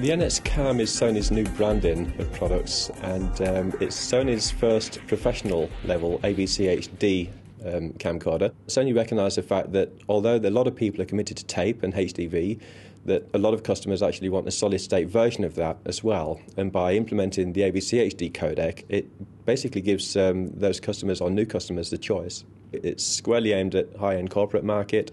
The NX Cam is Sony's new branding of products, and it's Sony's first professional level AVC HD camcorder. Sony recognised the fact that although a lot of people are committed to tape and HDV, that a lot of customers actually want a solid state version of that as well. And by implementing the AVC HD codec, it basically gives those customers or new customers the choice. It's squarely aimed at high-end corporate market.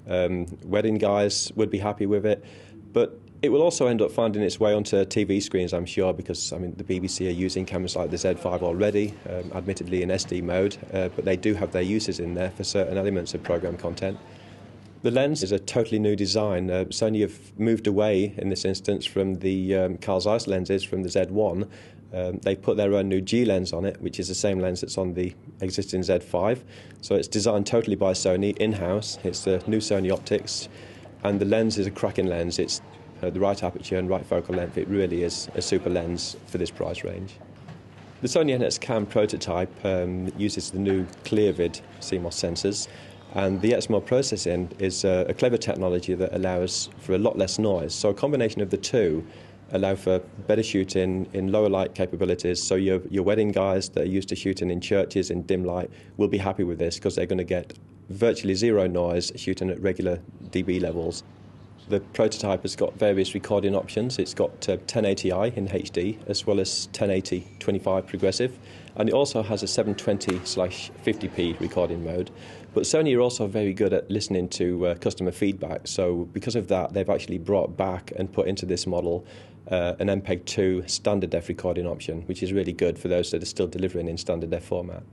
Wedding guys would be happy with it, but it will also end up finding its way onto TV screens, I'm sure, because I mean the BBC are using cameras like the Z5 already, admittedly in SD mode, but they do have their uses in there for certain elements of program content. The lens is a totally new design. Sony have moved away in this instance from the Carl Zeiss lenses from the Z1. They put their own new G lens on it, which is the same lens that's on the existing Z5. So it's designed totally by Sony in-house. It's the new Sony optics, and the lens is a cracking lens. It's the right aperture and right focal length. It really is a super lens for this price range. The Sony NX Cam prototype uses the new ClearVid CMOS sensors, and the XMOD processing is a clever technology that allows for a lot less noise. So a combination of the two allow for better shooting in lower light capabilities. So your wedding guys that are used to shooting in churches in dim light will be happy with this because they're going to get virtually zero noise shooting at regular dB levels. The prototype has got various recording options. It's got 1080i in HD as well as 1080-25 progressive, and it also has a 720/50p recording mode. But Sony are also very good at listening to customer feedback, so because of that they've actually brought back and put into this model an MPEG-2 standard def recording option, which is really good for those that are still delivering in standard def format.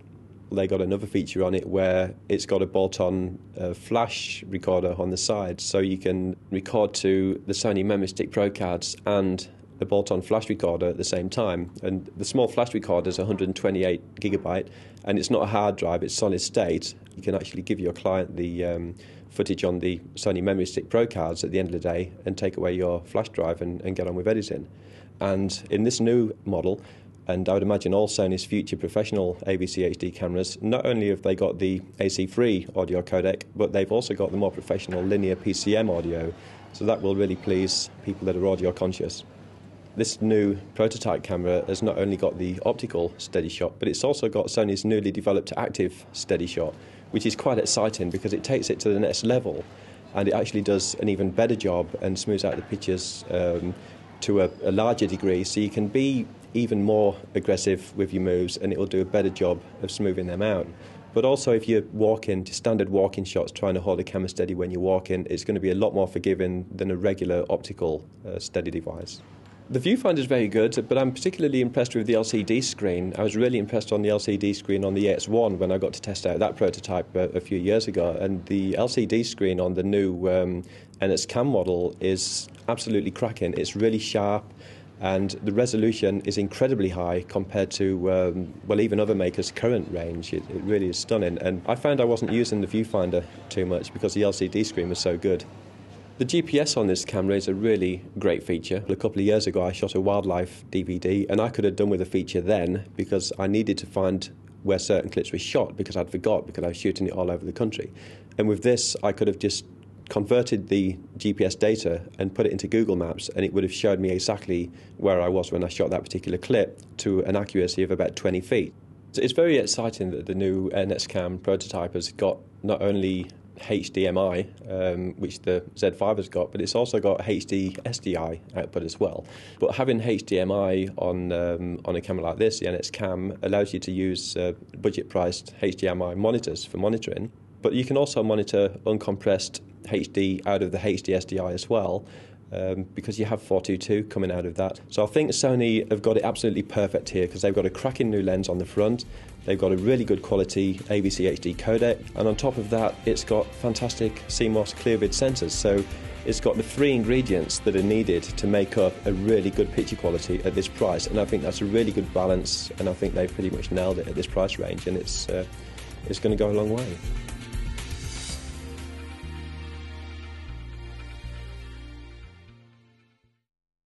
They got another feature on it where it's got a bolt-on flash recorder on the side, so you can record to the Sony memory stick Pro cards and the bolt-on flash recorder at the same time. And the small flash recorder is 128 gigabyte, and it's not a hard drive, it's solid state. You can actually give your client the footage on the Sony memory stick Pro cards at the end of the day and take away your flash drive and get on with editing. And in this new model, and I would imagine all Sony's future professional AVC HD cameras, not only have they got the AC-free audio codec, but they've also got the more professional linear PCM audio, so that will really please people that are audio conscious. This new prototype camera has not only got the optical steady shot, but it's also got Sony's newly developed active steady shot, which is quite exciting because it takes it to the next level, and it actually does an even better job and smooths out the pictures to a larger degree, so you can be even more aggressive with your moves and it will do a better job of smoothing them out. But also if you're walking, standard walking shots, trying to hold the camera steady when you're walking, it's going to be a lot more forgiving than a regular optical steady device. The Viewfinder is very good, but I'm particularly impressed with the LCD screen. I was really impressed on the LCD screen on the EX1 when I got to test out that prototype a few years ago, and the LCD screen on the new NX Cam model is absolutely cracking. It's really sharp, and the resolution is incredibly high compared to, well, even other makers' current range. It really is stunning, and I found I wasn't using the Viewfinder too much because the LCD screen was so good. The GPS on this camera is a really great feature. A couple of years ago I shot a wildlife DVD, and I could have done with a feature then because I needed to find where certain clips were shot because I'd forgot because I was shooting it all over the country. And with this I could have just converted the GPS data and put it into Google Maps, and it would have showed me exactly where I was when I shot that particular clip to an accuracy of about 20 feet. So it's very exciting that the new NX Cam prototype has got not only HDMI, which the Z5 has got, but it's also got HD SDI output as well. But having HDMI on a camera like this, the NX Cam, allows you to use budget-priced HDMI monitors for monitoring. But you can also monitor uncompressed HD out of the HD SDI as well, because you have 422 coming out of that. So I think Sony have got it absolutely perfect here because they've got a cracking new lens on the front, they've got a really good quality AVC HD codec, and on top of that it's got fantastic CMOS ClearVid sensors. So it's got the three ingredients that are needed to make up a really good picture quality at this price, and I think that's a really good balance, and I think they've pretty much nailed it at this price range, and it's going to go a long way.